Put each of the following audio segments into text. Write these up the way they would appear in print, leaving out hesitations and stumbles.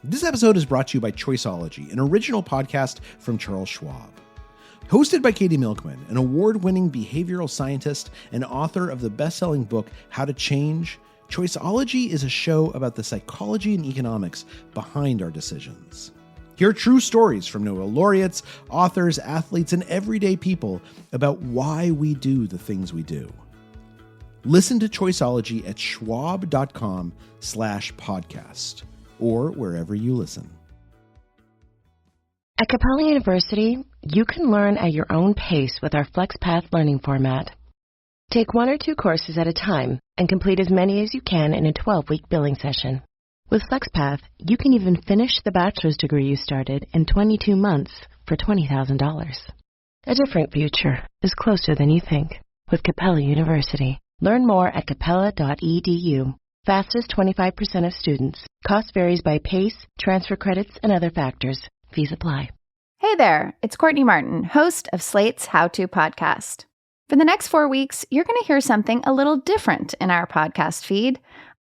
This episode is brought to you by Choiceology, an original podcast from Charles Schwab. Hosted by Katie Milkman, an award-winning behavioral scientist and author of the best-selling book, How to Change, Choiceology is a show about the psychology and economics behind our decisions. Hear true stories from Nobel laureates, authors, athletes, and everyday people about why we do the things we do. Listen to Choiceology at schwab.com/podcast or wherever you listen. At Capella University, you can learn at your own pace with our FlexPath learning format. Take 1 or 2 courses at a time and complete as many as you can in a 12-week billing session. With FlexPath, you can even finish the bachelor's degree you started in 22 months for $20,000. A different future is closer than you think with Capella University. Learn more at capella.edu. Fastest 25% of students. Cost varies by pace, transfer credits, and other factors. Fees apply. Hey there, it's Courtney Martin, host of Slate's How To podcast. For the next 4 weeks, you're going to hear something a little different in our podcast feed.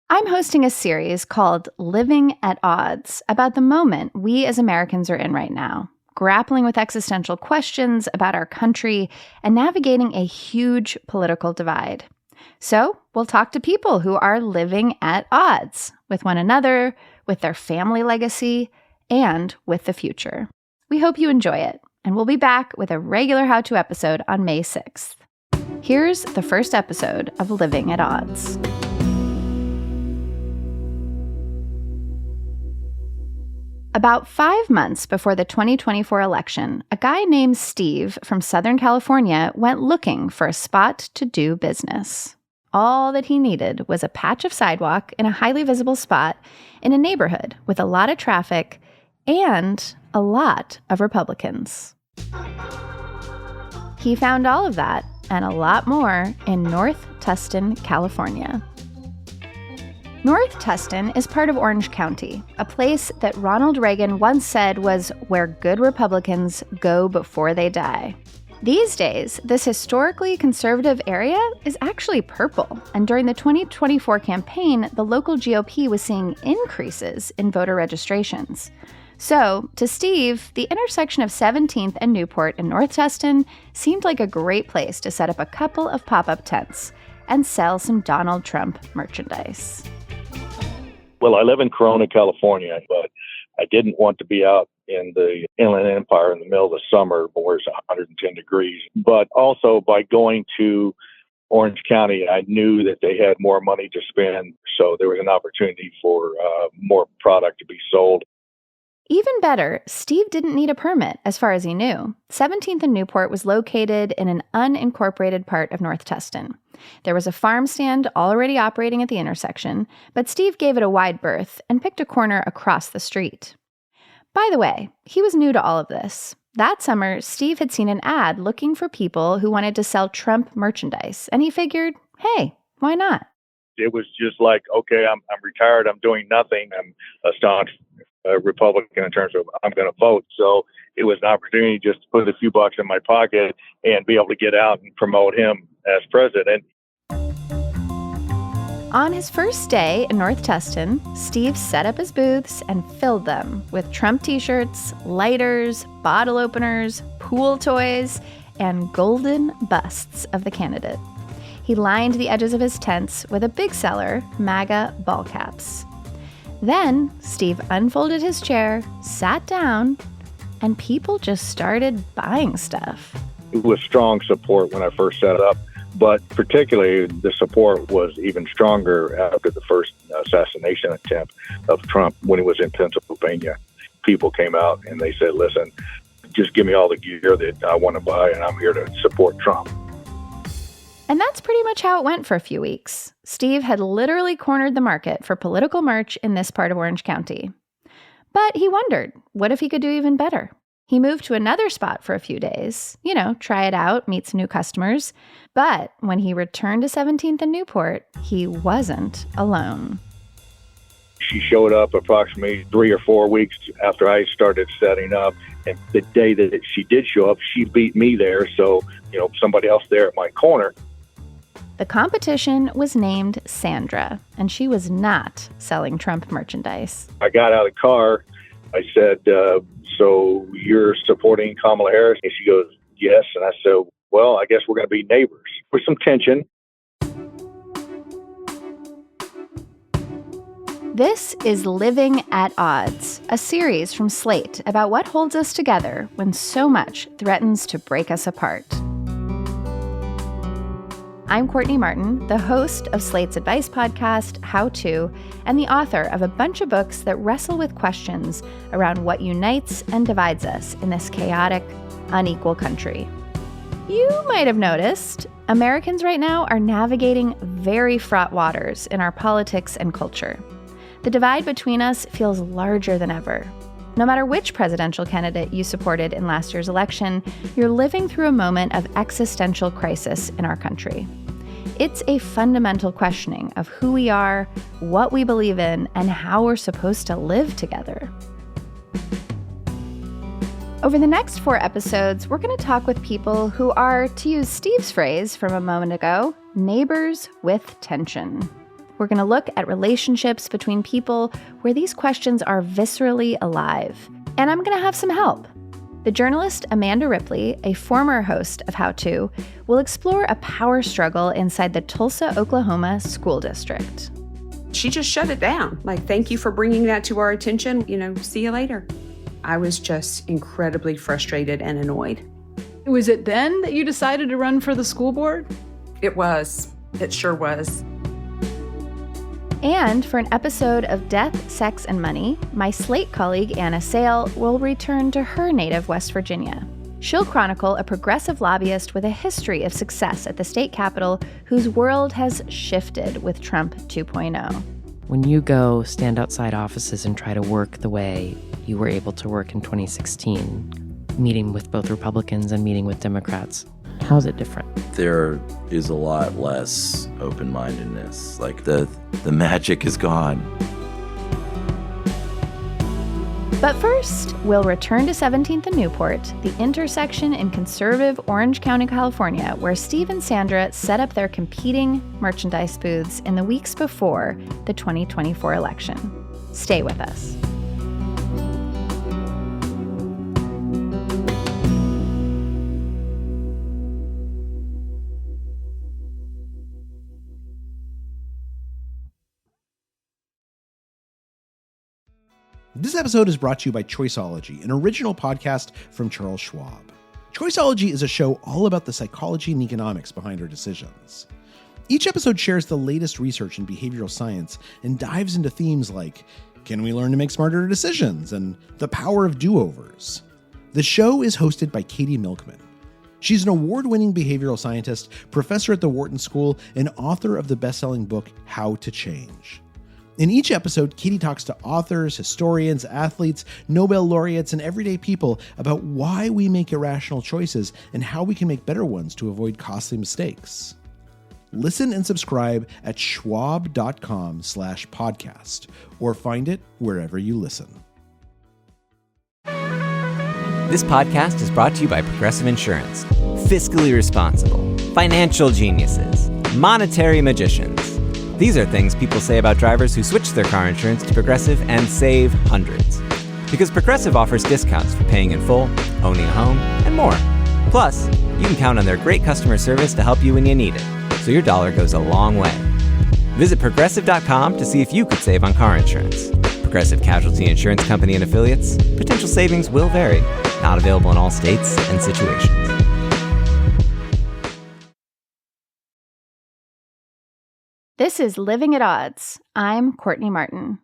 I'm hosting a series called Living at Odds about the moment we as Americans are in right now, grappling with existential questions about our country and navigating a huge political divide. So we'll talk to people who are living at odds with one another, with their family legacy, and with the future. We hope you enjoy it, and we'll be back with a regular How To episode on May 6th. Here's the first episode of Living at Odds. About 5 months before the 2024 election, a guy named Steve from Southern California went looking for a spot to do business. All that he needed was a patch of sidewalk in a highly visible spot in a neighborhood with a lot of traffic and a lot of Republicans. He found all of that and a lot more in North Tustin, California. North Tustin is part of Orange County, a place that Ronald Reagan once said was where good Republicans go before they die. These days, this historically conservative area is actually purple, and during the 2024 campaign, the local GOP was seeing increases in voter registrations. So, to Steve, the intersection of 17th and Newport in North Tustin seemed like a great place to set up a couple of pop-up tents and sell some Donald Trump merchandise. Well, I live in Corona, California, but I didn't want to be out in the Inland Empire in the middle of the summer where it's 110 degrees. But also by going to Orange County, I knew that they had more money to spend. So there was an opportunity for more product to be sold. Even better, Steve didn't need a permit as far as he knew. 17th and Newport was located in an unincorporated part of North Tustin. There was a farm stand already operating at the intersection, but Steve gave it a wide berth and picked a corner across the street. By the way, he was new to all of this. That summer, Steve had seen an ad looking for people who wanted to sell Trump merchandise, and he figured, hey, why not? It was just like, okay, I'm retired, I'm doing nothing, I'm a staunch Republican in terms of I'm going to vote. So it was an opportunity just to put a few bucks in my pocket and be able to get out and promote him as president. On his first day in North Tustin, Steve set up his booths and filled them with Trump t-shirts, lighters, bottle openers, pool toys, and golden busts of the candidate. He lined the edges of his tents with a big seller, MAGA ball caps. Then Steve unfolded his chair, sat down, and people just started buying stuff. It was strong support when I first set up, but particularly the support was even stronger after the first assassination attempt of Trump when he was in Pennsylvania. People came out and they said, listen, just give me all the gear that I want to buy and I'm here to support Trump. And that's pretty much how it went for a few weeks. Steve had literally cornered the market for political merch in this part of Orange County. But he wondered, what if he could do even better? He moved to another spot for a few days, try it out, meet some new customers. But when he returned to 17th and Newport, he wasn't alone. She showed up approximately 3 or 4 weeks after I started setting up. And the day that she did show up, she beat me there. So, somebody else there at my corner. The competition was named Sandra, and she was not selling Trump merchandise. I got out of the car I said, so you're supporting Kamala Harris? And she goes, yes. And I said, well, I guess we're going to be neighbors. With some tension. This is Living at Odds, a series from Slate about what holds us together when so much threatens to break us apart. I'm Courtney Martin, the host of Slate's advice podcast, How To, and the author of a bunch of books that wrestle with questions around what unites and divides us in this chaotic, unequal country. You might have noticed, Americans right now are navigating very fraught waters in our politics and culture. The divide between us feels larger than ever. No matter which presidential candidate you supported in last year's election, you're living through a moment of existential crisis in our country. It's a fundamental questioning of who we are, what we believe in, and how we're supposed to live together. Over the next 4 episodes, we're going to talk with people who are, to use Steve's phrase from a moment ago, neighbors with tension. We're going to look at relationships between people where these questions are viscerally alive. And I'm going to have some help. The journalist Amanda Ripley, a former host of How To, will explore a power struggle inside the Tulsa, Oklahoma school district. She just shut it down. Like, thank you for bringing that to our attention. See you later. I was just incredibly frustrated and annoyed. Was it then that you decided to run for the school board? It was. It sure was. And for an episode of Death, Sex, and Money, my Slate colleague Anna Sale will return to her native West Virginia. She'll chronicle a progressive lobbyist with a history of success at the state capitol whose world has shifted with Trump 2.0. When you go stand outside offices and try to work the way you were able to work in 2016, meeting with both Republicans and meeting with Democrats, how's it different? There is a lot less open-mindedness. Like the magic is gone. But first, we'll return to 17th and Newport, the intersection in conservative Orange County, California, where Steve and Sandra set up their competing merchandise booths in the weeks before the 2024 election. Stay with us. This episode is brought to you by Choiceology, an original podcast from Charles Schwab. Choiceology is a show all about the psychology and economics behind our decisions. Each episode shares the latest research in behavioral science and dives into themes like, can we learn to make smarter decisions, and the power of do-overs. The show is hosted by Katie Milkman. She's an award-winning behavioral scientist, professor at the Wharton School, and author of the best-selling book, How to Change. In each episode, Katie talks to authors, historians, athletes, Nobel laureates, and everyday people about why we make irrational choices and how we can make better ones to avoid costly mistakes. Listen and subscribe at schwab.com/podcast or find it wherever you listen. This podcast is brought to you by Progressive Insurance. Fiscally responsible, financial geniuses, monetary magicians. These are things people say about drivers who switch their car insurance to Progressive and save hundreds. Because Progressive offers discounts for paying in full, owning a home, and more. Plus, you can count on their great customer service to help you when you need it, so your dollar goes a long way. Visit Progressive.com to see if you could save on car insurance. Progressive Casualty Insurance Company and Affiliates. Potential savings will vary. Not available in all states and situations. This is Living at Odds. I'm Courtney Martin.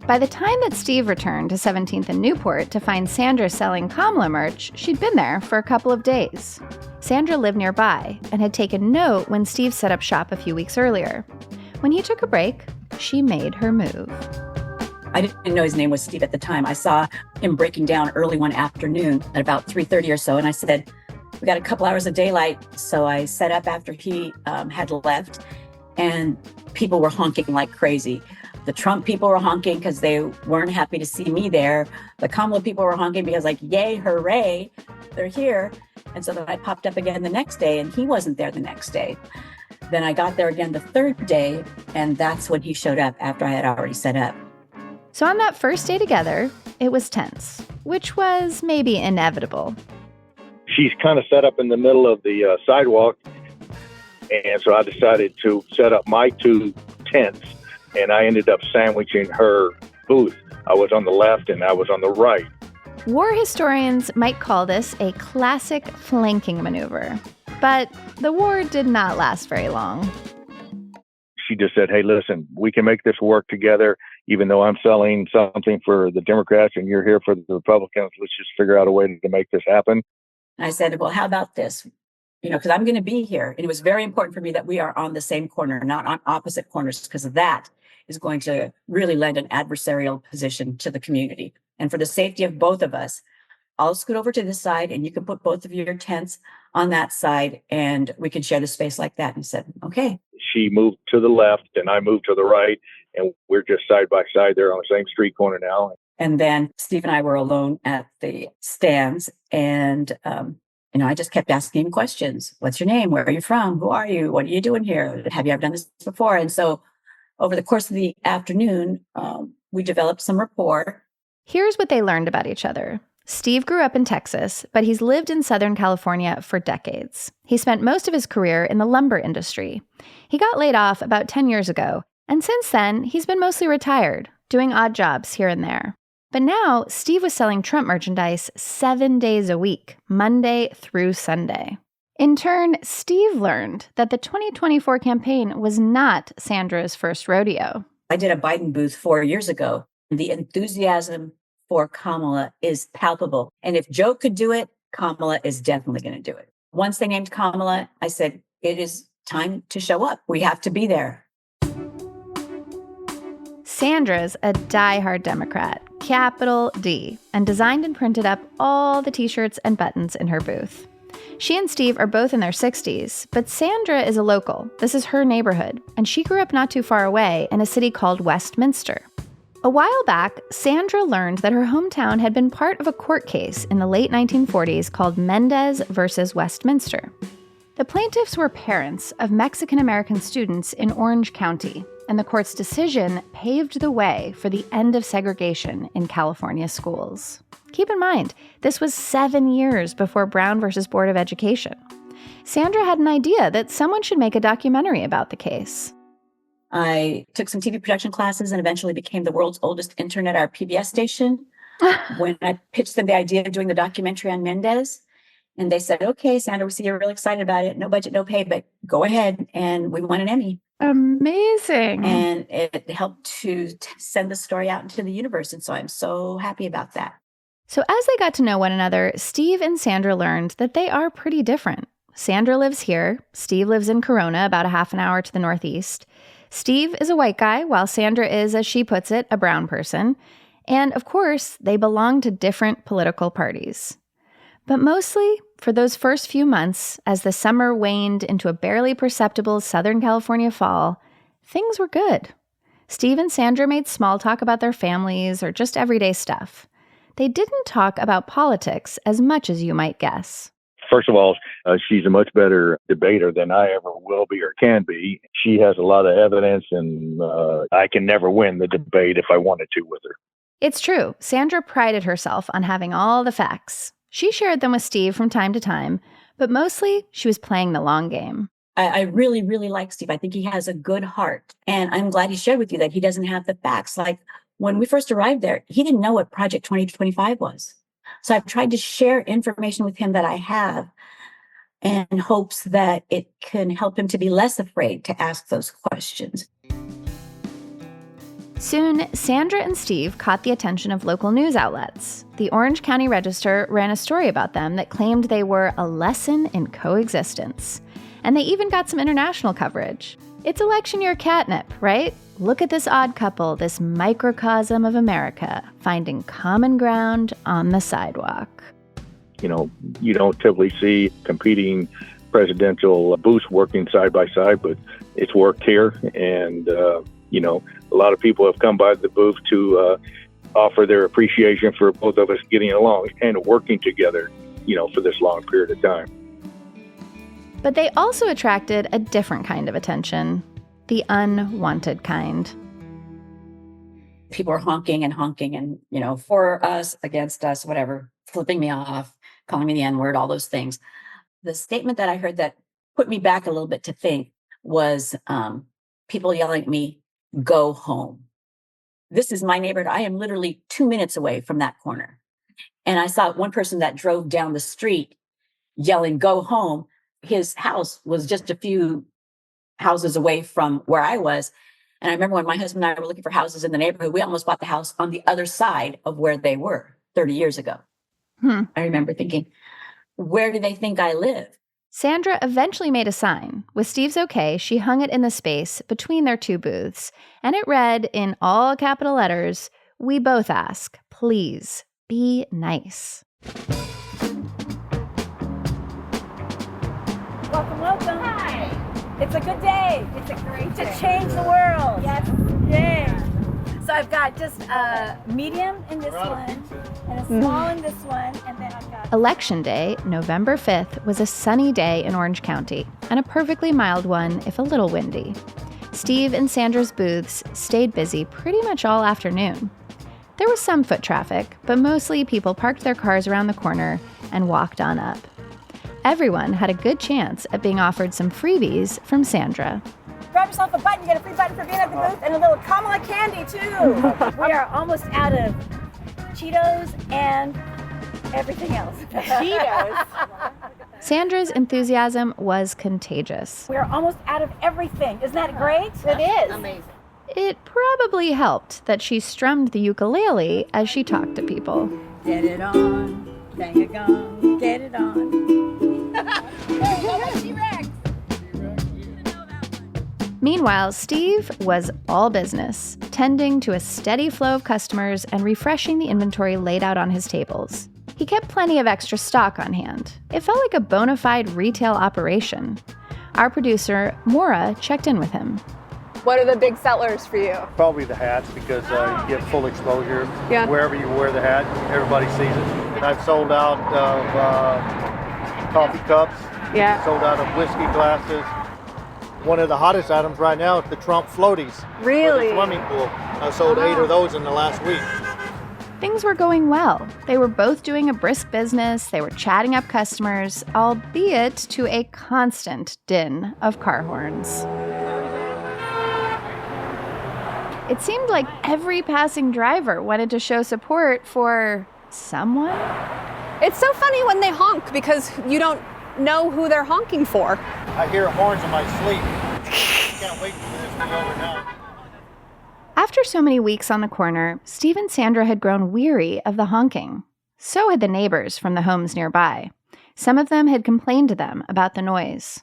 By the time that Steve returned to 17th and Newport to find Sandra selling Kamala merch, she'd been there for a couple of days. Sandra lived nearby and had taken note when Steve set up shop a few weeks earlier. When he took a break, she made her move. I didn't know his name was Steve at the time. I saw him breaking down early one afternoon at about 3:30 or so, and I said, we got a couple hours of daylight. So I set up after he had left, and people were honking like crazy. The Trump people were honking because they weren't happy to see me there. The Kamala people were honking because like, yay, hooray, they're here. And so then I popped up again the next day, and he wasn't there the next day. Then I got there again the third day, and that's when he showed up after I had already set up. So on that first day together, it was tense, which was maybe inevitable. She's kind of set up in the middle of the sidewalk, and so I decided to set up my two tents, and I ended up sandwiching her booth. I was on the left and I was on the right. War historians might call this a classic flanking maneuver, but the war did not last very long. She just said, hey, listen, we can make this work together, even though I'm selling something for the Democrats and you're here for the Republicans. Let's just figure out a way to make this happen. I said, well, how about this? Because I'm going to be here. And it was very important for me that we are on the same corner, not on opposite corners, because that is going to really lend an adversarial position to the community. And for the safety of both of us, I'll scoot over to this side and you can put both of your tents on that side and we can share the space like that. And said, okay. She moved to the left and I moved to the right, and we're just side by side there on the same street corner now. And then Steve and I were alone at the stands, and I just kept asking him questions. What's your name? Where are you from? Who are you? What are you doing here? Have you ever done this before? And so over the course of the afternoon, we developed some rapport. Here's what they learned about each other. Steve grew up in Texas, but he's lived in Southern California for decades. He spent most of his career in the lumber industry. He got laid off about 10 years ago, and since then, he's been mostly retired, doing odd jobs here and there. But now, Steve was selling Trump merchandise 7 days a week, Monday through Sunday. In turn, Steve learned that the 2024 campaign was not Sandra's first rodeo. I did a Biden booth 4 years ago. The enthusiasm for Kamala is palpable. And if Joe could do it, Kamala is definitely going to do it. Once they named Kamala, I said, it is time to show up. We have to be there. Sandra's a diehard Democrat, capital D, and designed and printed up all the t-shirts and buttons in her booth. She and Steve are both in their 60s, but Sandra is a local. This is her neighborhood, and she grew up not too far away in a city called Westminster. A while back, Sandra learned that her hometown had been part of a court case in the late 1940s called Mendez versus Westminster. The plaintiffs were parents of Mexican-American students in Orange County, and the court's decision paved the way for the end of segregation in California schools. Keep in mind, this was 7 years before Brown versus Board of Education. Sandra had an idea that someone should make a documentary about the case. I took some TV production classes and eventually became the world's oldest intern at our PBS station. When I pitched them the idea of doing the documentary on Mendez, and they said, okay, Sandra, we see you're really excited about it. No budget, no pay, but go ahead. And we won an Emmy. Amazing. And it helped to send the story out into the universe. And so I'm so happy about that. So as they got to know one another, Steve and Sandra learned that they are pretty different. Sandra lives here. Steve lives in Corona, about a half an hour to the northeast. Steve is a white guy, while Sandra is, as she puts it, a brown person. And of course, they belong to different political parties. But mostly, for those first few months, as the summer waned into a barely perceptible Southern California fall, things were good. Steve and Sandra made small talk about their families or just everyday stuff. They didn't talk about politics as much as you might guess. First of all, she's a much better debater than I ever will be or can be. She has a lot of evidence, and I can never win the debate if I wanted to with her. It's true. Sandra prided herself on having all the facts. She shared them with Steve from time to time, but mostly she was playing the long game. I really, really like Steve. I think he has a good heart. And I'm glad he shared with you that he doesn't have the facts. Like when we first arrived there, he didn't know what Project 2025 was. So I've tried to share information with him that I have in hopes that it can help him to be less afraid to ask those questions. Soon, Sandra and Steve caught the attention of local news outlets. The Orange County Register ran a story about them that claimed they were a lesson in coexistence. And they even got some international coverage. It's election year catnip, right? Look at this odd couple, this microcosm of America, finding common ground on the sidewalk. You know, you don't typically see competing presidential booths working side by side, but it's worked here. And, a lot of people have come by the booth to offer their appreciation for both of us getting along and working together, for this long period of time. But they also attracted a different kind of attention, the unwanted kind. People were honking and, for us, against us, whatever, flipping me off, calling me the N-word, all those things. The statement that I heard that put me back a little bit to think was people yelling at me, "Go home." This is my neighborhood. I am literally 2 minutes away from that corner. And I saw one person that drove down the street yelling, "Go home." His house was just a few houses away from where I was. And I remember when my husband and I were looking for houses in the neighborhood, we almost bought the house on the other side of where they were 30 years ago. I remember thinking, where do they think I live? Sandra eventually made a sign. With Steve's okay, she hung it in the space between their two booths, and it read in all capital letters, "We both ask, please, be nice." Welcome, welcome. Hi. It's a good day. It's a great day. To change the world. Yes. Yay. So I've got just a medium in this one, and a small in this one, and then I've got... Election Day, November 5th, was a sunny day in Orange County, and a perfectly mild one, if a little windy. Steve and Sandra's booths stayed busy pretty much all afternoon. There was some foot traffic, but mostly people parked their cars around the corner and walked on up. Everyone had a good chance at being offered some freebies from Sandra. Grab yourself a button, you get a free button for being at the booth, and a little Kamala candy, too. We are almost out of Cheetos and everything else. Cheetos? Sandra's enthusiasm was contagious. We are almost out of everything. Isn't that great? It is. Amazing. It probably helped that she strummed the ukulele as she talked to people. Get it on, bang a gong, get it on. Meanwhile, Steve was all business, tending to a steady flow of customers and refreshing the inventory laid out on his tables. He kept plenty of extra stock on hand. It felt like a bona fide retail operation. Our producer, Maura, checked in with him. What are the big sellers for you? Probably the hats, because you get full exposure. Yeah. Wherever you wear the hat, everybody sees it. And I've sold out of coffee cups. Yeah. Sold out of whiskey glasses. One of the hottest items right now is the Trump floaties. Really? For the swimming pool. I sold 8 of those in the last week. Things were going well. They were both doing a brisk business. They were chatting up customers, albeit to a constant din of car horns. It seemed like every passing driver wanted to show support for someone. It's so funny when they honk because you don't know who they're honking for. I hear horns in my sleep. Can't wait for this to be over now. After so many weeks on the corner, Steve and Sandra had grown weary of the honking. So had the neighbors from the homes nearby. Some of them had complained to them about the noise.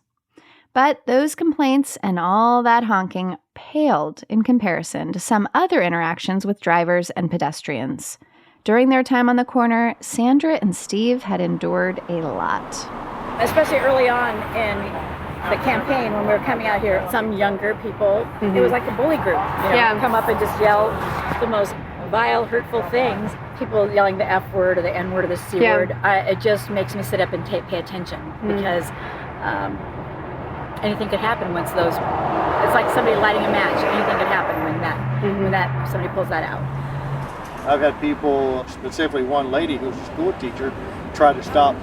But those complaints and all that honking paled in comparison to some other interactions with drivers and pedestrians. During their time on the corner, Sandra and Steve had endured a lot. Especially early on in the campaign when we were coming out here, some younger people, it was like the bully group, come up and just yell the most vile, hurtful things. People yelling the F word or the N word or the C word. It just makes me sit up and pay attention because anything could happen once those. It's like somebody lighting a match. Anything could happen when that somebody pulls that out. I've had people, specifically one lady who's a school teacher, try to stop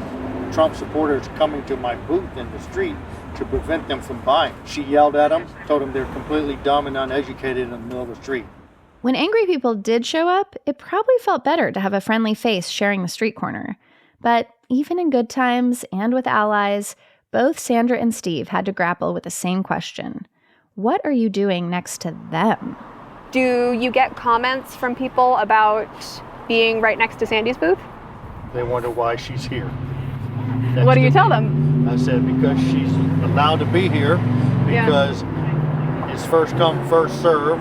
Trump supporters coming to my booth in the street to prevent them from buying. She yelled at them, told them they're completely dumb and uneducated in the middle of the street. When angry people did show up, it probably felt better to have a friendly face sharing the street corner. But even in good times and with allies, both Sandra and Steve had to grapple with the same question. What are you doing next to them? Do you get comments from people about being right next to Sandy's booth? They wonder why she's here. What do you tell them? I said because she's allowed to be here because it's first come, first serve.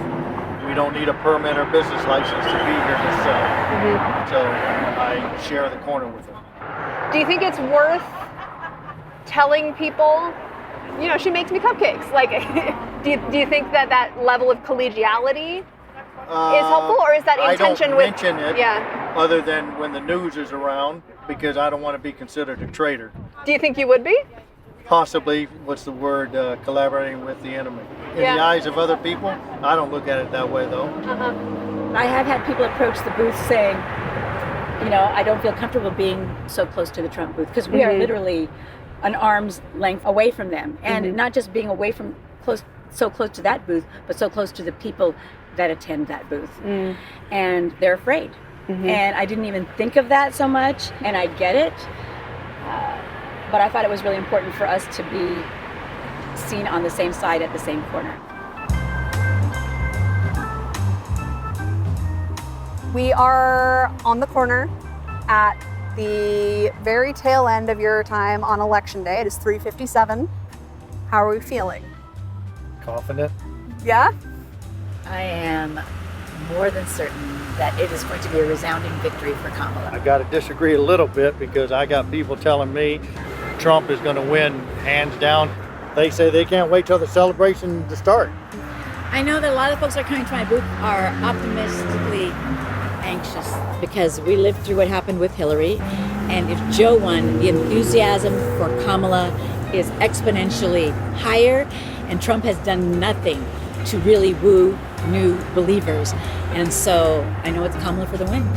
We don't need a permit or business license to be here to sell. So I share the corner with her. Do you think it's worth telling people, she makes me cupcakes? Like, do you think that level of collegiality is helpful, or is that intention I don't mention it other than when the news is around because I don't want to be considered a traitor. Do you think you would be? possibly, collaborating with the enemy. In Yeah. the eyes of other people, I don't look at it that way, though. I have had people approach the booth saying, I don't feel comfortable being so close to the Trump booth because we are literally an arm's length away from them. And not just being away from so close to that booth, but so close to the people that attend that booth. And they're afraid. And I didn't even think of that so much, and I get it. But I thought it was really important for us to be seen on the same side at the same corner. We are on the corner at the very tail end of your time on election day. It is 3:57. How are we feeling? Confident? Yeah? I am more than certain that it is going to be a resounding victory for Kamala. I got to disagree a little bit because I got people telling me Trump is going to win hands down. They say they can't wait till the celebration to start. I know that a lot of folks that are coming to my booth are optimistically anxious because we lived through what happened with Hillary, and if Joe won, the enthusiasm for Kamala is exponentially higher, and Trump has done nothing to really woo new believers, and so I know it's Kamala for the win.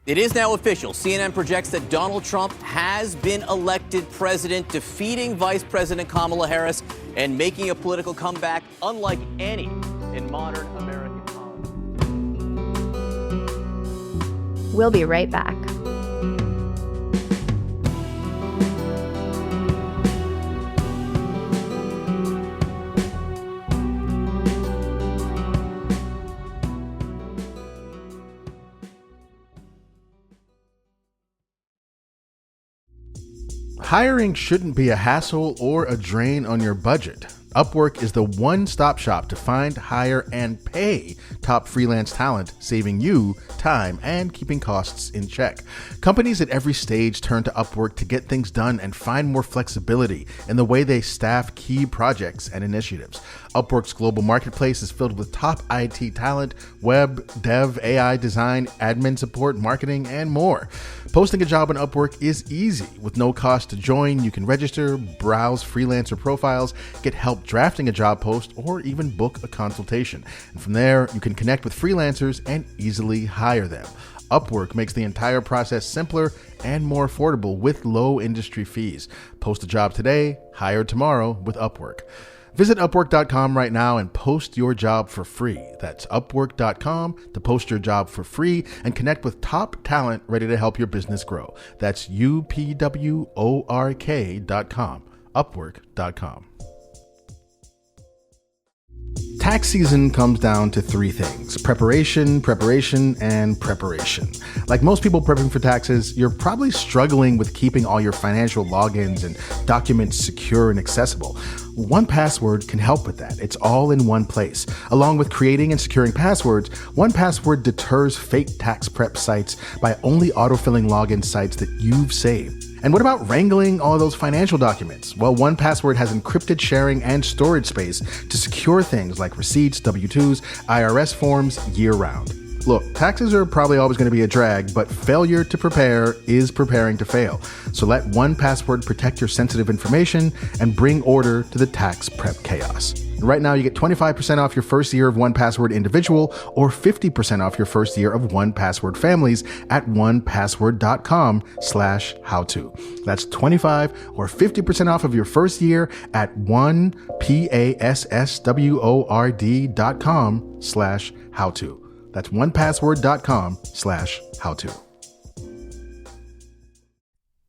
It is now official. CNN projects that Donald Trump has been elected president, defeating Vice President Kamala Harris and making a political comeback unlike any in modern American politics. We'll be right back. Hiring shouldn't be a hassle or a drain on your budget. Upwork is the one-stop shop to find, hire, and pay top freelance talent, saving you time and keeping costs in check. Companies at every stage turn to Upwork to get things done and find more flexibility in the way they staff key projects and initiatives. Upwork's global marketplace is filled with top IT talent, web, dev, AI design, admin support, marketing, and more. Posting a job on Upwork is easy. With no cost to join, you can register, browse freelancer profiles, get help drafting a job post, or even book a consultation. And from there, you can connect with freelancers and easily hire them. Upwork makes the entire process simpler and more affordable with low industry fees. Post a job today, hire tomorrow with Upwork. Visit Upwork.com right now and post your job for free. That's Upwork.com to post your job for free and connect with top talent ready to help your business grow. That's UPWORK.com. Upwork.com. Tax season comes down to three things: preparation, preparation, and preparation. Like most people prepping for taxes, you're probably struggling with keeping all your financial logins and documents secure and accessible. 1Password can help with that. It's all in one place. Along with creating and securing passwords, 1Password deters fake tax prep sites by only autofilling login sites that you've saved. And what about wrangling all those financial documents? Well, 1Password has encrypted sharing and storage space to secure things like receipts, W-2s, IRS forms year-round. Look, taxes are probably always going to be a drag, but failure to prepare is preparing to fail. So let 1Password protect your sensitive information and bring order to the tax prep chaos. Right now, you get 25% off your first year of 1Password individual or 50% off your first year of 1Password families at 1Password.com/howto. That's 25 or 50% off of your first year at 1Password.com/howto. That's 1Password.com/howto.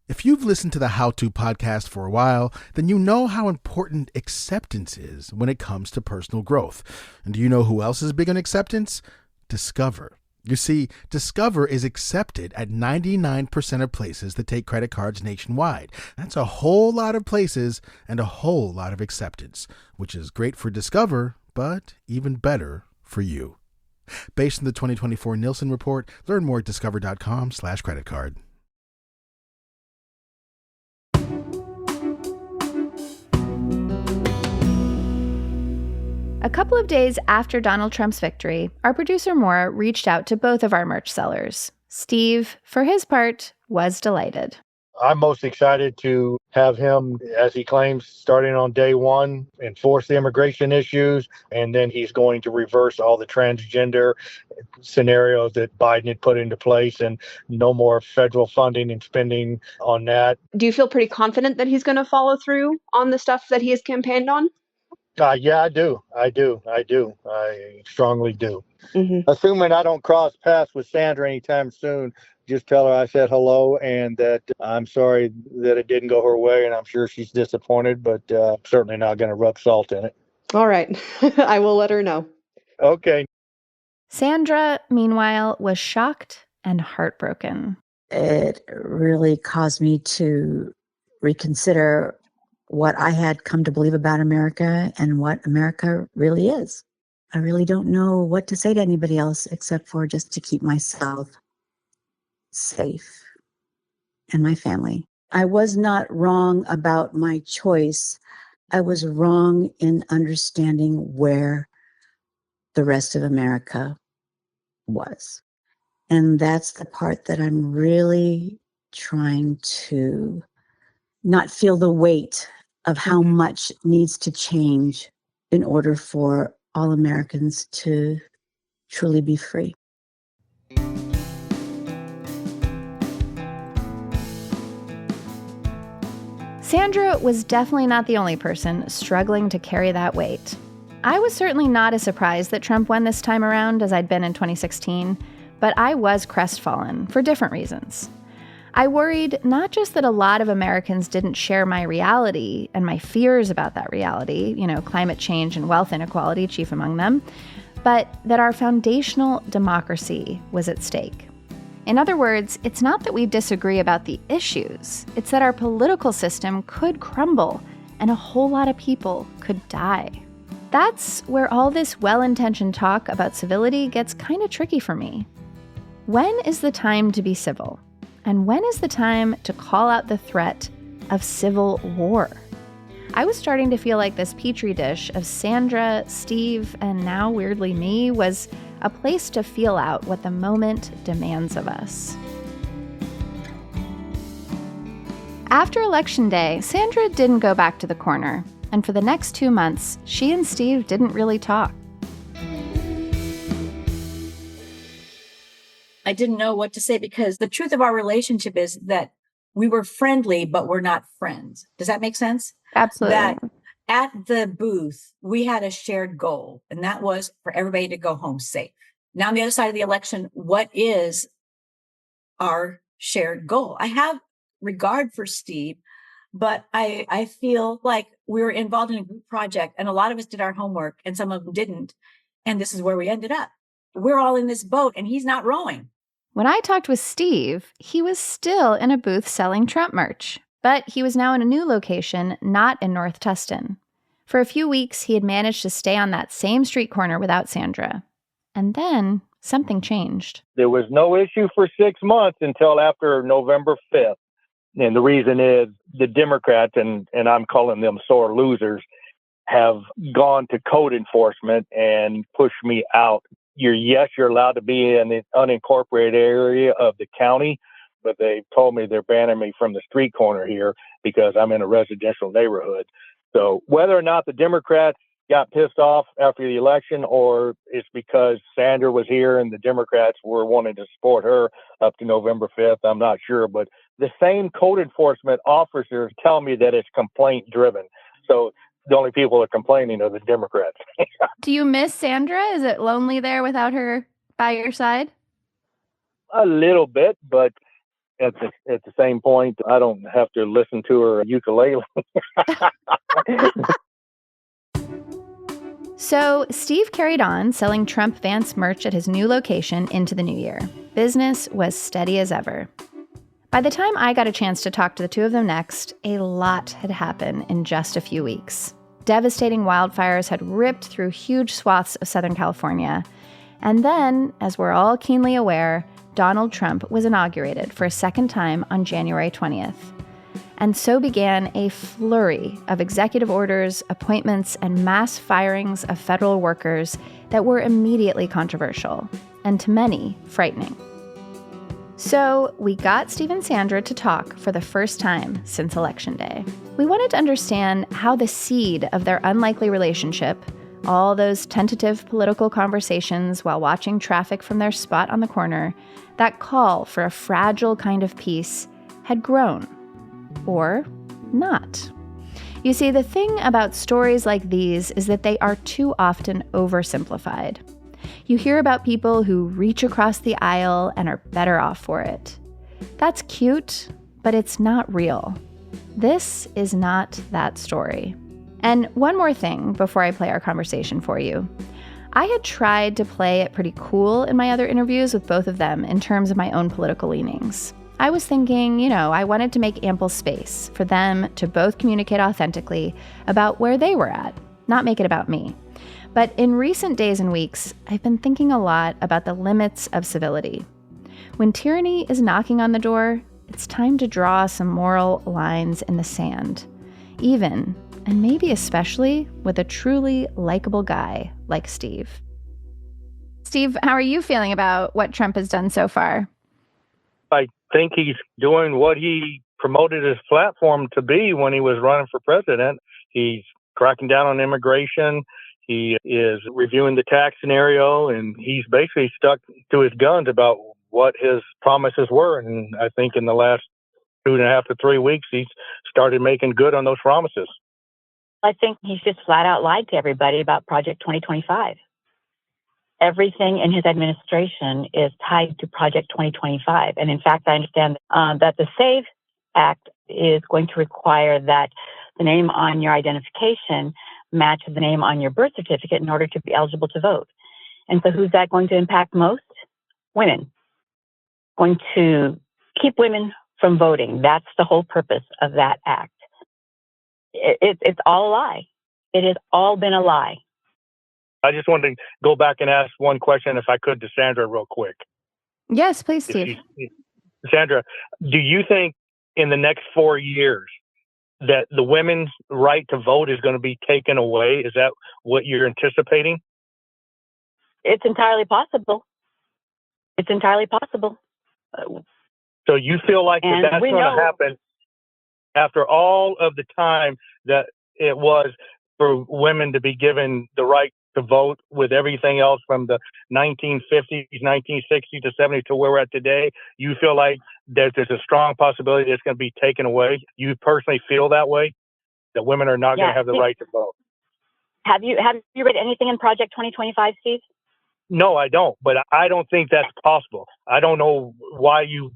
If you've listened to the How To podcast for a while, then you know how important acceptance is when it comes to personal growth. And do you know who else is big on acceptance? Discover. You see, Discover is accepted at 99% of places that take credit cards nationwide. That's a whole lot of places and a whole lot of acceptance, which is great for Discover, but even better for you. Based on the 2024 Nielsen report, learn more at discover.com/creditcard. A couple of days after Donald Trump's victory, our producer Maura reached out to both of our merch sellers. Steve, for his part, was delighted. I'm most excited to have him, as he claims, starting on day one, enforce the immigration issues, and then he's going to reverse all the transgender scenarios that Biden had put into place, and no more federal funding and spending on that. Do you feel pretty confident that he's going to follow through on the stuff that he has campaigned on? Yeah, I do. I strongly do. Mm-hmm. Assuming I don't cross paths with Sandra anytime soon, just tell her I said hello and that I'm sorry that it didn't go her way, and I'm sure she's disappointed, but certainly not going to rub salt in it. All right. I will let her know. Okay. Sandra, meanwhile, was shocked and heartbroken. It really caused me to reconsider what I had come to believe about America and what America really is. I really don't know what to say to anybody else except for just to keep myself safe and my family. I was not wrong about my choice. I was wrong in understanding where the rest of America was. And that's the part that I'm really trying to not feel the weight of how much needs to change in order for all Americans to truly be free. Sandra was definitely not the only person struggling to carry that weight. I was certainly not as surprised that Trump won this time around as I'd been in 2016, but I was crestfallen for different reasons. I worried not just that a lot of Americans didn't share my reality and my fears about that reality, climate change and wealth inequality chief among them, but that our foundational democracy was at stake. In other words, it's not that we disagree about the issues, it's that our political system could crumble and a whole lot of people could die. That's where all this well-intentioned talk about civility gets kind of tricky for me. When is the time to be civil? And when is the time to call out the threat of civil war? I was starting to feel like this petri dish of Sandra, Steve, and now weirdly me was a place to feel out what the moment demands of us. After Election Day, Sandra didn't go back to the corner, and for the next 2 months, she and Steve didn't really talk. I didn't know what to say because the truth of our relationship is that we were friendly, but we're not friends. Does that make sense? Absolutely. That at the booth, we had a shared goal, and that was for everybody to go home safe. Now, on the other side of the election, what is our shared goal? I have regard for Steve, but I feel like we were involved in a group project, and a lot of us did our homework, and some of them didn't. And this is where we ended up. We're all in this boat, and he's not rowing. When I talked with Steve, he was still in a booth selling Trump merch, but he was now in a new location, not in North Tustin. For a few weeks, he had managed to stay on that same street corner without Sandra. And then something changed. There was no issue for 6 months until after November 5th. And the reason is the Democrats, and I'm calling them sore losers, have gone to code enforcement and pushed me out. You're allowed to be in the unincorporated area of the county, but they told me they're banning me from the street corner here because I'm in a residential neighborhood. So whether or not the Democrats got pissed off after the election, or it's because Sandra was here and the Democrats were wanting to support her up to November 5th, I'm not sure. But the same code enforcement officers tell me that it's complaint driven. So the only people that are complaining are the Democrats. Do you miss Sandra? Is it lonely there without her by your side? A little bit, but at the same point, I don't have to listen to her ukulele. So Steve carried on selling Trump Vance merch at his new location into the new year. Business was steady as ever. By the time I got a chance to talk to the two of them next, a lot had happened in just a few weeks. Devastating wildfires had ripped through huge swaths of Southern California. And then, as we're all keenly aware, Donald Trump was inaugurated for a second time on January 20th. And so began a flurry of executive orders, appointments, and mass firings of federal workers that were immediately controversial, and to many, frightening. So we got Steve and Sandra to talk for the first time since Election Day. We wanted to understand how the seed of their unlikely relationship, all those tentative political conversations while watching traffic from their spot on the corner, that call for a fragile kind of peace, had grown. Or not. You see, the thing about stories like these is that they are too often oversimplified. You hear about people who reach across the aisle and are better off for it. That's cute, but it's not real. This is not that story. And one more thing before I play our conversation for you. I had tried to play it pretty cool in my other interviews with both of them in terms of my own political leanings. I was thinking, I wanted to make ample space for them to both communicate authentically about where they were at, not make it about me. But in recent days and weeks, I've been thinking a lot about the limits of civility. When tyranny is knocking on the door, it's time to draw some moral lines in the sand. Even, and maybe especially, with a truly likable guy like Steve. Steve, how are you feeling about what Trump has done so far? I think he's doing what he promoted his platform to be when he was running for president. He's cracking down on immigration. He is reviewing the tax scenario, and he's basically stuck to his guns about what his promises were. And I think in the last 2.5 to 3 weeks, he's started making good on those promises. I think he's just flat out lied to everybody about Project 2025. Everything in his administration is tied to Project 2025. And in fact, I understand that the SAVE Act is going to require that the name on your identification match the name on your birth certificate in order to be eligible to vote. And so who's that going to impact most? Women. Going to keep women from voting. That's the whole purpose of that act. It's all a lie. It has all been a lie. I just wanted to go back and ask one question, if I could, to Sandra real quick. Yes, please, Steve. Sandra, do you think in the next 4 years that the women's right to vote is going to be taken away? Is that what you're anticipating? It's entirely possible. It's entirely possible. So you feel like that's going to happen after all of the time that it was for women to be given the right to vote, with everything else from the 1950s, 1960s to 70s to where we're at today? You feel like there's a strong possibility that it's going to be taken away? You personally feel that way? That women are not going to have the right to vote? Have you read anything in Project 2025, Steve? No, I don't. But I don't think that's possible. I don't know why you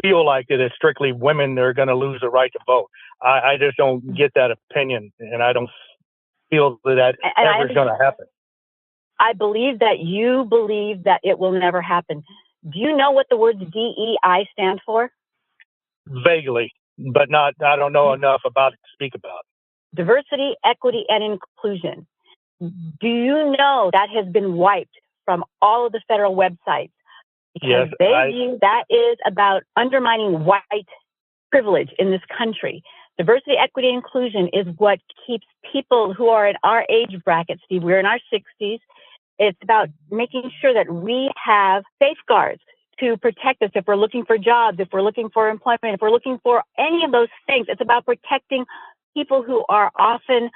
feel like it is strictly women that are going to lose the right to vote. I just don't get that opinion, and I don't feel that ever is going to happen. I believe that you believe that it will never happen. Do you know what the words DEI stand for? Vaguely, but not. I don't know enough about it to speak about. Diversity, equity, and inclusion. Do you know that has been wiped from all of the federal websites? Because they view that is about undermining white privilege in this country. Diversity, equity, and inclusion is what keeps people who are in our age bracket, Steve, we're in our 60s. It's about making sure that we have safeguards to protect us if we're looking for jobs, if we're looking for employment, if we're looking for any of those things. It's about protecting people who are often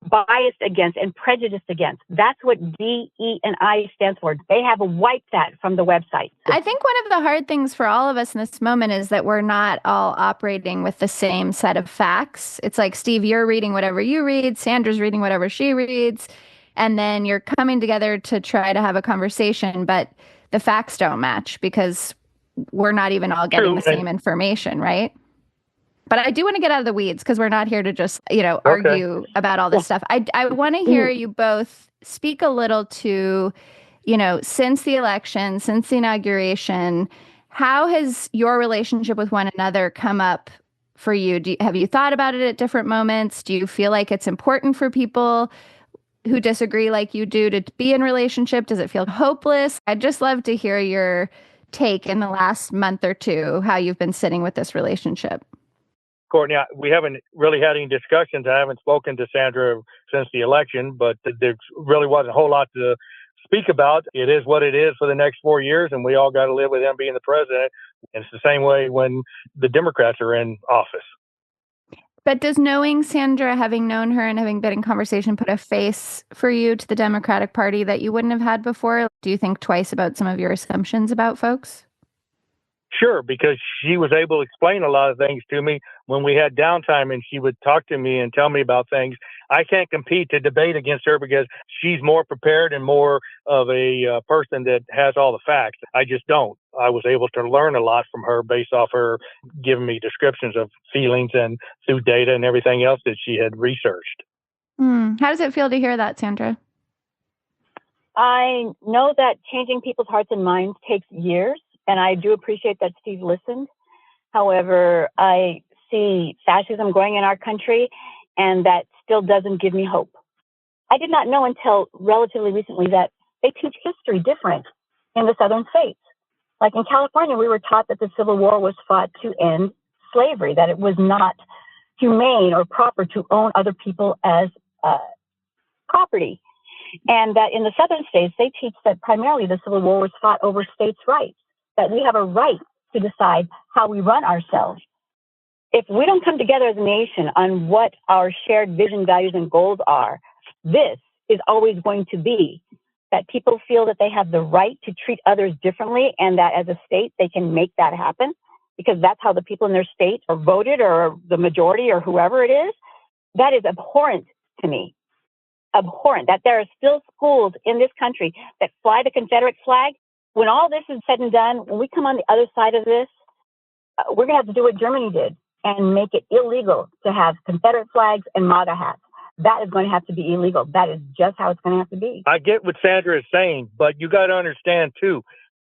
biased against and prejudiced against. That's what DE&I stands for. They have wiped that from the website. I think one of the hard things for all of us in this moment is that we're not all operating with the same set of facts. It's like, Steve, you're reading whatever you read, Sandra's reading whatever she reads, and then you're coming together to try to have a conversation, but the facts don't match because we're not even all getting the same information, right? But I do want to get out of the weeds because we're not here to just, argue about all this stuff. I want to hear you both speak a little to, since the election, since the inauguration, how has your relationship with one another come up for you? Have you thought about it at different moments? Do you feel like it's important for people who disagree like you do to be in relationship? Does it feel hopeless? I'd just love to hear your take in the last month or two, how you've been sitting with this relationship. Courtney, we haven't really had any discussions. I haven't spoken to Sandra since the election, but there really wasn't a whole lot to speak about. It is what it is for the next 4 years, and we all got to live with him being the president. And it's the same way when the Democrats are in office. But does knowing Sandra, having known her and having been in conversation, put a face for you to the Democratic Party that you wouldn't have had before? Do you think twice about some of your assumptions about folks? Sure, because she was able to explain a lot of things to me when we had downtime, and she would talk to me and tell me about things. I can't compete to debate against her because she's more prepared and more of a person that has all the facts. I just don't. I was able to learn a lot from her based off her giving me descriptions of feelings and through data and everything else that she had researched. How does it feel to hear that, Sandra? I know that changing people's hearts and minds takes years, and I do appreciate that Steve listened. However, I see fascism growing in our country, and that still doesn't give me hope. I did not know until relatively recently that they teach history different in the southern states. Like in California, we were taught that the Civil War was fought to end slavery, that it was not humane or proper to own other people as property. And that in the southern states, they teach that primarily the Civil War was fought over states' rights, that we have a right to decide how we run ourselves. If we don't come together as a nation on what our shared vision, values, and goals are, this is always going to be that people feel that they have the right to treat others differently, and that as a state, they can make that happen because that's how the people in their state are voted, or the majority, or whoever it is. That is abhorrent to me. Abhorrent that there are still schools in this country that fly the Confederate flag. When all this is said and done, when we come on the other side of this, we're going to have to do what Germany did and make it illegal to have Confederate flags and MAGA hats. That is going to have to be illegal. That is just how it's going to have to be. I get what Sandra is saying, but you got to understand, too,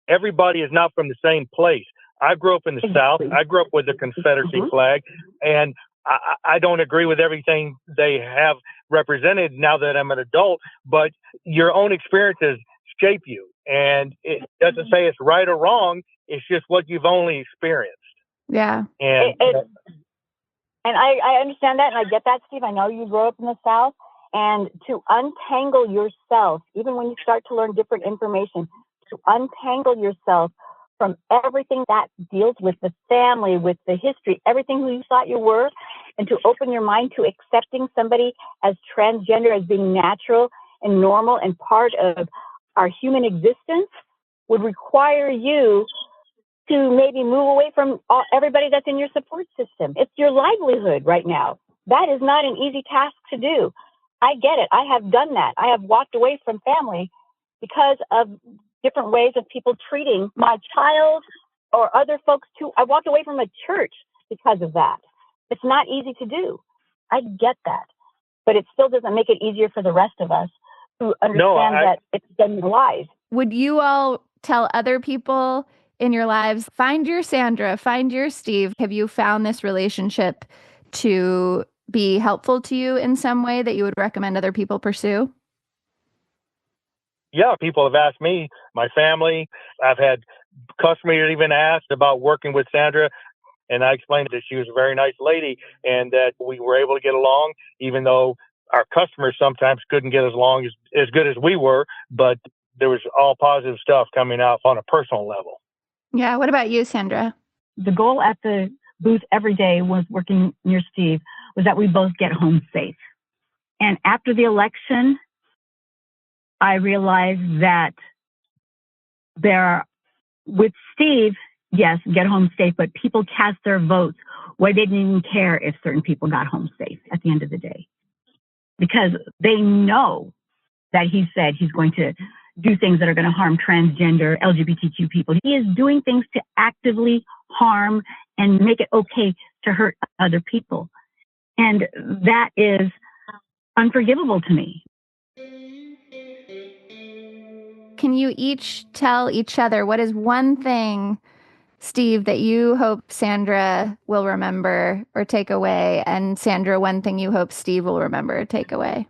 everybody is not from the same place. I grew up in the South. I grew up with the Confederacy flag, and I don't agree with everything they have represented now that I'm an adult, but your own experiences shape you. And it doesn't say it's right or wrong. It's just what you've only experienced. Yeah. And I understand that, and I get that, Steve. I know you grew up in the South, and to untangle yourself, even when you start to learn different information, to untangle yourself from everything that deals with the family, with the history, everything who you thought you were, and to open your mind to accepting somebody as transgender, as being natural and normal and part of our human existence, would require you to maybe move away from everybody that's in your support system. It's your livelihood right now. That is not an easy task to do. I get it. I have done that. I have walked away from family because of different ways of people treating my child or other folks too. I walked away from a church because of that. It's not easy to do. I get that. But it still doesn't make it easier for the rest of us to understand that it's done lies. Would you all tell other people in your lives, find your Sandra, find your Steve? Have you found this relationship to be helpful to you in some way that you would recommend other people pursue? Yeah, people have asked me, my family. I've had customers even asked about working with Sandra, and I explained that she was a very nice lady and that we were able to get along, even though our customers sometimes couldn't get along as good as we were, but there was all positive stuff coming out on a personal level. Yeah. What about you, Sandra? The goal at the booth every day was working near Steve was that we both get home safe. And after the election, I realized that with Steve, yes, get home safe, but people cast their votes where they didn't even care if certain people got home safe at the end of the day. Because they know that he said he's going to do things that are going to harm transgender, LGBTQ people. He is doing things to actively harm and make it okay to hurt other people. And that is unforgivable to me. Can you each tell each other what is one thing, Steve, that you hope Sandra will remember or take away? And Sandra, one thing you hope Steve will remember or take away?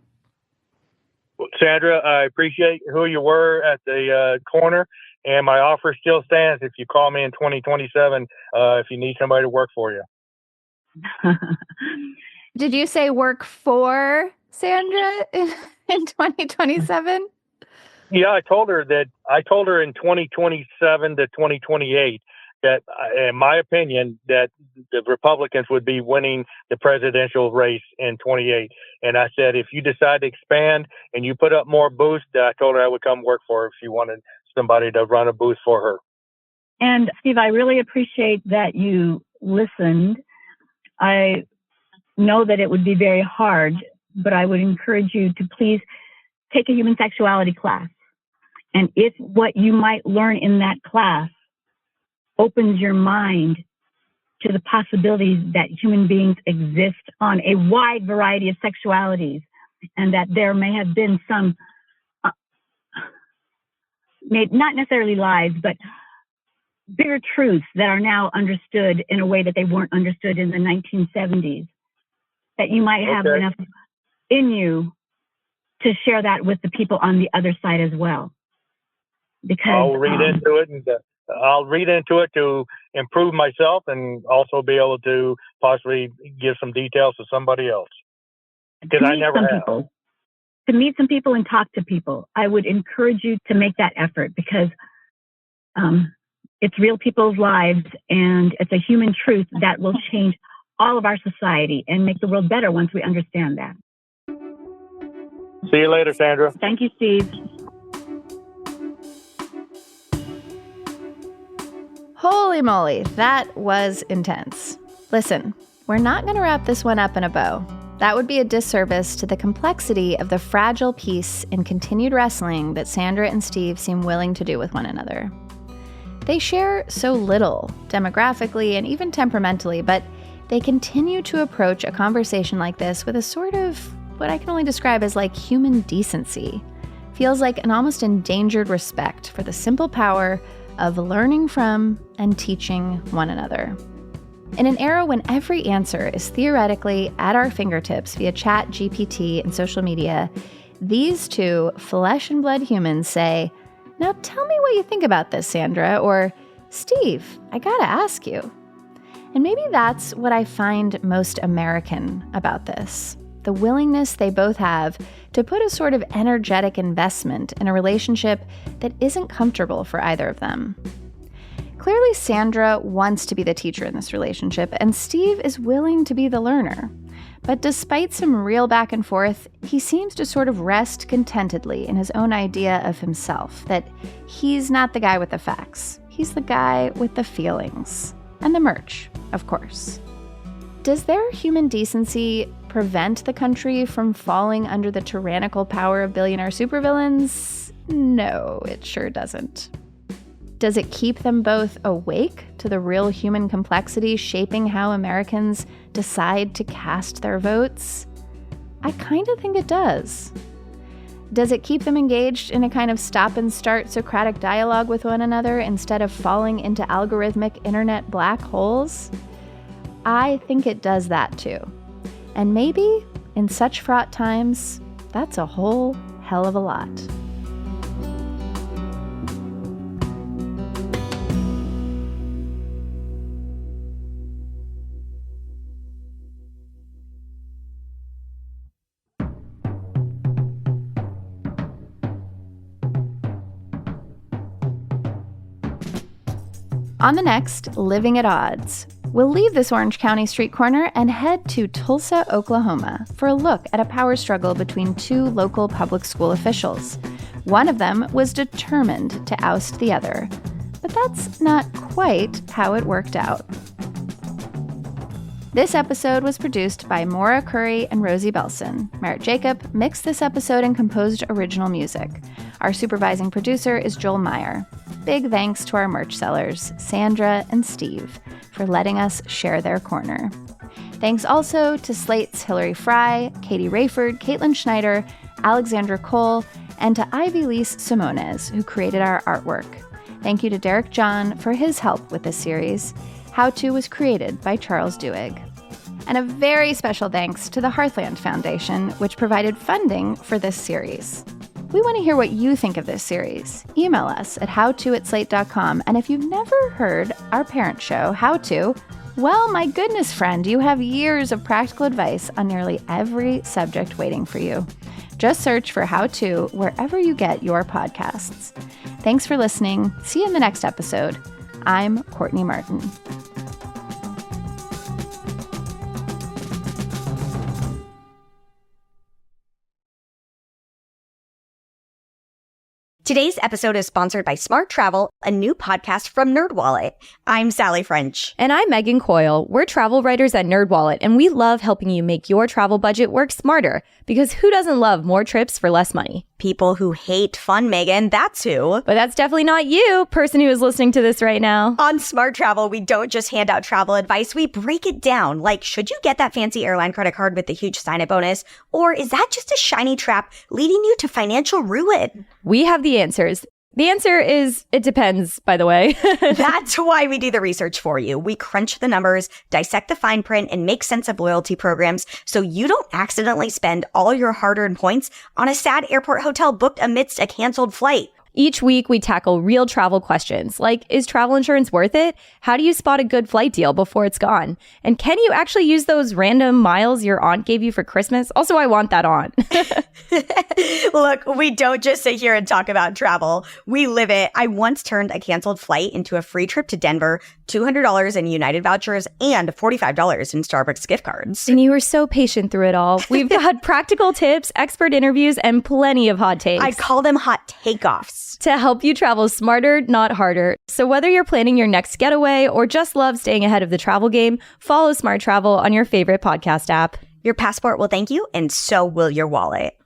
Sandra, I appreciate who you were at the corner, and my offer still stands if you call me in 2027 if you need somebody to work for you. Did you say work for Sandra in 2027? Yeah, I told her in 2027 to 2028 that, in my opinion, that the Republicans would be winning the presidential race in 28. And I said, if you decide to expand and you put up more booths, I told her I would come work for her if she wanted somebody to run a booth for her. And Steve, I really appreciate that you listened. I know that it would be very hard, but I would encourage you to please take a human sexuality class. And if what you might learn in that class opens your mind to the possibilities that human beings exist on a wide variety of sexualities, and that there may have been some, not necessarily lies, but bigger truths that are now understood in a way that they weren't understood in the 1970s, that you might have enough in you to share that with the people on the other side as well. Because I'll read into it to improve myself and also be able to possibly give some details to somebody else. Because I never have. To meet some people and talk to people, I would encourage you to make that effort, because it's real people's lives, and it's a human truth that will change all of our society and make the world better once we understand that. See you later, Sandra. Thank you, Steve. Holy moly, that was intense. Listen, we're not going to wrap this one up in a bow. That would be a disservice to the complexity of the fragile peace and continued wrestling that Sandra and Steve seem willing to do with one another. They share so little, demographically and even temperamentally, but they continue to approach a conversation like this with a sort of what I can only describe as like human decency. Feels like an almost endangered respect for the simple power of learning from and teaching one another. In an era when every answer is theoretically at our fingertips via chat, GPT, and social media, these two flesh and blood humans say, "Now tell me what you think about this, Sandra," or "Steve, I gotta ask you." And maybe that's what I find most American about this. The willingness they both have to put a sort of energetic investment in a relationship that isn't comfortable for either of them. Clearly, Sandra wants to be the teacher in this relationship, and Steve is willing to be the learner. But despite some real back and forth, he seems to sort of rest contentedly in his own idea of himself, that he's not the guy with the facts. He's the guy with the feelings. And the merch, of course. Does their human decency prevent the country from falling under the tyrannical power of billionaire supervillains? No, it sure doesn't. Does it keep them both awake to the real human complexity shaping how Americans decide to cast their votes? I kind of think it does. Does it keep them engaged in a kind of stop-and-start Socratic dialogue with one another instead of falling into algorithmic internet black holes? I think it does that too. And maybe, in such fraught times, that's a whole hell of a lot. On the next Living at Odds, we'll leave this Orange County street corner and head to Tulsa, Oklahoma, for a look at a power struggle between two local public school officials. One of them was determined to oust the other, but that's not quite how it worked out. This episode was produced by Maura, Currie, and Rosie Belson. Merritt Jacob mixed this episode and composed original music. Our supervising producer is Joel Meyer. Big thanks to our merch sellers, Sandra and Steve, for letting us share their corner. Thanks also to Slate's Hillary Fry, Katie Rayford, Caitlin Schneider, Alexandra Cole, and to Ivy Lise Simones, who created our artwork. Thank you to Derek John for his help with this series. How To was created by Charles Duhigg. And a very special thanks to the Hearthland Foundation, which provided funding for this series. We want to hear what you think of this series. Email us at howto@slate.com. And if you've never heard our parent show, How To, well, my goodness, friend, you have years of practical advice on nearly every subject waiting for you. Just search for How To wherever you get your podcasts. Thanks for listening. See you in the next episode. I'm Courtney Martin. Today's episode is sponsored by Smart Travel, a new podcast from NerdWallet. I'm Sally French. And I'm Megan Coyle. We're travel writers at NerdWallet, and we love helping you make your travel budget work smarter. Because who doesn't love more trips for less money? People who hate fun, Megan, that's who. But that's definitely not you, person who is listening to this right now. On Smart Travel, we don't just hand out travel advice, we break it down. Like, should you get that fancy airline credit card with the huge sign-up bonus? Or is that just a shiny trap leading you to financial ruin? We have the answers. The answer is, it depends, by the way. That's why we do the research for you. We crunch the numbers, dissect the fine print, and make sense of loyalty programs so you don't accidentally spend all your hard-earned points on a sad airport hotel booked amidst a canceled flight. Each week, we tackle real travel questions like, is travel insurance worth it? How do you spot a good flight deal before it's gone? And can you actually use those random miles your aunt gave you for Christmas? Also, I want that aunt. Look, we don't just sit here and talk about travel. We live it. I once turned a canceled flight into a free trip to Denver, $200 in United vouchers, and $45 in Starbucks gift cards. And you were so patient through it all. We've got practical tips, expert interviews, and plenty of hot takes. I call them hot takeoffs. To help you travel smarter, not harder. So whether you're planning your next getaway or just love staying ahead of the travel game, follow Smart Travel on your favorite podcast app. Your passport will thank you, and so will your wallet.